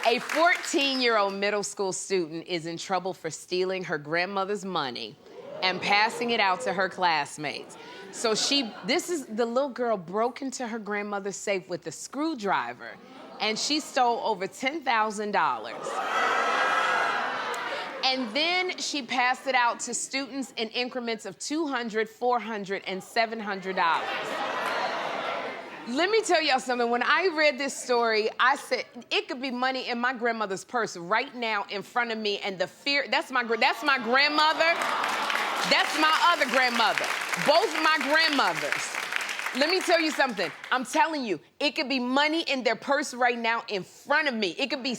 A 14-year-old middle school student is in trouble for stealing her grandmother's money and passing it out to her classmates. So the little girl broke into her grandmother's safe with a screwdriver, and she stole over $10,000. And then she passed it out to students in increments of $200, $400, and $700. Let me tell y'all something. When I read this story, I said, it could be money in my grandmother's purse right now in front of me, and the fear, that's my grandmother, that's my other grandmother. Both my grandmothers. Let me tell you something. I'm telling you, it could be money in their purse right now in front of me. It could be a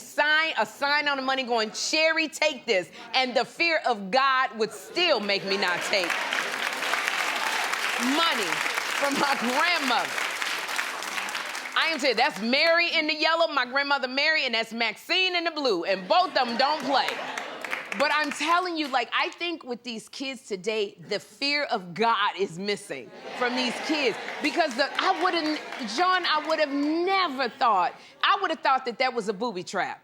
sign on the money going, Sherri, take this. And the fear of God would still make me not take money from my grandmother. I am telling you, that's Mary in the yellow, my grandmother Mary, and that's Maxine in the blue, and both of them don't play. But I'm telling you, like, I think with these kids today, the fear of God is missing from these kids. Because I would have never thought, I would have thought that was a booby trap.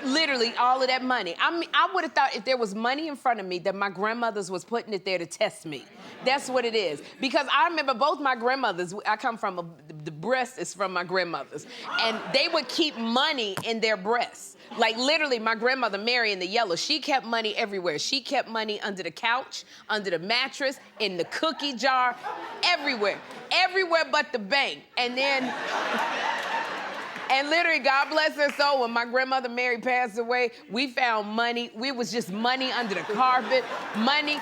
Literally, all of that money. I would have thought if there was money in front of me that my grandmothers was putting it there to test me. That's what it is. Because I remember both my grandmothers, I come from, the breast is from my grandmothers, and they would keep money in their breasts. Like, literally, my grandmother, Mary in the yellow, she kept money everywhere. She kept money under the couch, under the mattress, in the cookie jar, everywhere. Everywhere but the bank. And then... And literally, God bless her soul, when my grandmother Mary passed away, we found money. We was just money under the carpet, money.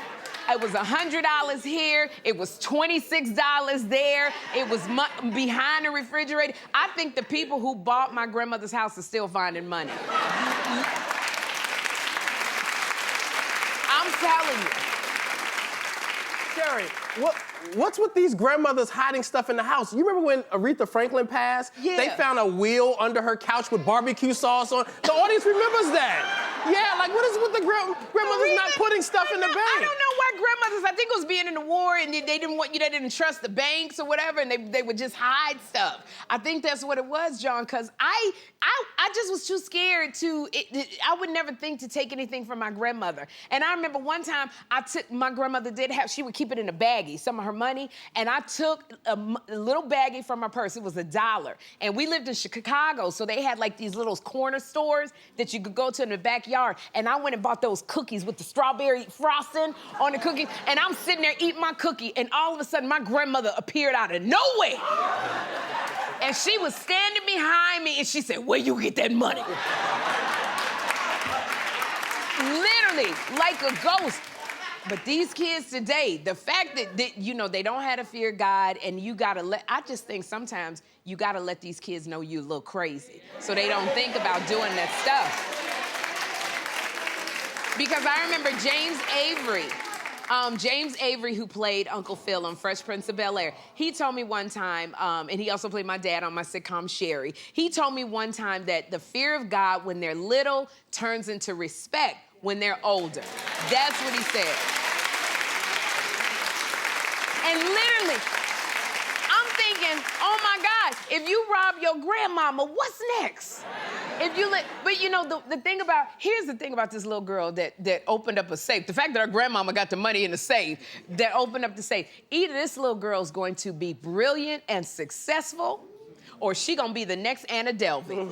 It was $100 here. It was $26 there. It was behind the refrigerator. I think the people who bought my grandmother's house are still finding money. I'm telling you. Sherri, what's with these grandmothers hiding stuff in the house? You remember when Aretha Franklin passed? Yeah. They found a wheel under her couch with barbecue sauce on. The audience remembers that. Yeah, like, what is with the grandmothers not putting stuff in the bank? I don't know why grandmothers, I think it was being in the war and they didn't trust the banks or whatever, and they would just hide stuff. I think that's what it was, John, because I just was too scared I would never think to take anything from my grandmother. And I remember one time my grandmother she would keep it in a baggie, some of her money, and I took a little baggie from her purse. It was $1. And we lived in Chicago, so they had like these little corner stores that you could go to in the backyard. And I went and bought those cookies with the strawberry frosting on the cookie. And I'm sitting there eating my cookie, and all of a sudden my grandmother appeared out of nowhere. And she was standing behind me, and she said, "Where you get that money?" Literally, like a ghost. But these kids today, the fact that they don't have to fear God, and I just think sometimes you gotta let these kids know you a little crazy, so they don't think about doing that stuff. Because I remember James Avery, who played Uncle Phil on Fresh Prince of Bel-Air, he told me one time, and he also played my dad on my sitcom Sherri, he told me one time that the fear of God when they're little turns into respect when they're older. That's what he said. And literally, I'm thinking, oh my God, if you rob your grandmama, what's next? But here's the thing about this little girl that opened up a safe. The fact that her grandmama got the money in the safe, that opened up the safe. Either this little girl's going to be brilliant and successful, or she gonna be the next Anna Delvey.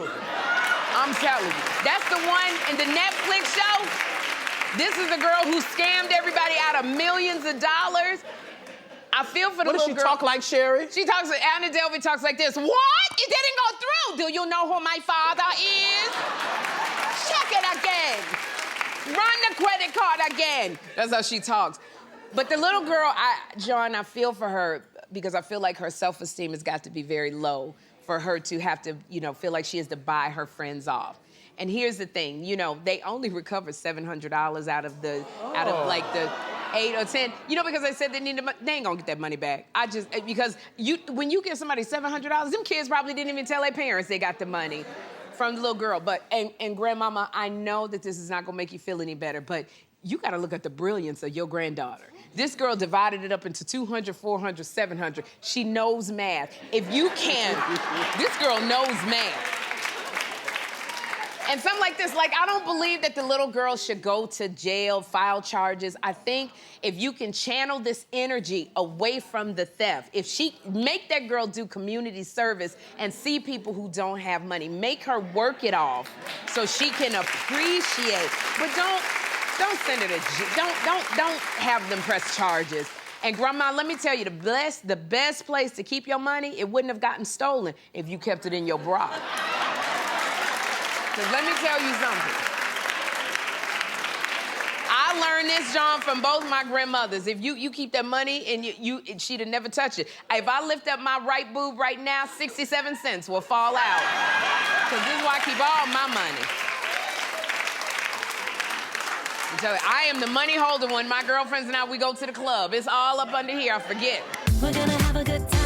I'm telling you. That's the one in the Netflix show. This is the girl who scammed everybody out of millions of dollars. I feel for the little girl. What does she talk like, Sherri? Anna Delvey talks like this. What? It didn't go through. Do you know who my father is? Check it again. Run the credit card again. That's how she talks. But the little girl, John, I feel for her because I feel like her self-esteem has got to be very low for her to have to, feel like she has to buy her friends off. And here's the thing, they only recovered $700 out of the 8 or 10, because they said they ain't gonna get that money back. Because when you give somebody $700, them kids probably didn't even tell their parents they got the money from the little girl. And grandmama, I know that this is not gonna make you feel any better, but you gotta look at the brilliance of your granddaughter. This girl divided it up into 200, 400, 700. She knows math. If you can, this girl knows math. And something like this, like, I don't believe that the little girl should go to jail, file charges. I think if you can channel this energy away from the theft, if she, make that girl do community service and see people who don't have money. Make her work it off so she can appreciate. But don't send her to jail. Don't have them press charges. And Grandma, let me tell you, the best place to keep your money, it wouldn't have gotten stolen if you kept it in your bra. Because let me tell you something. I learned this, John, from both my grandmothers. If you keep that money and she'd have never touched it. If I lift up my right boob right now, 67 cents will fall out. Because this is why I keep all my money. I tell you, I am the money holder when my girlfriends and I, we go to the club. It's all up under here, I forget. We're gonna have a good time.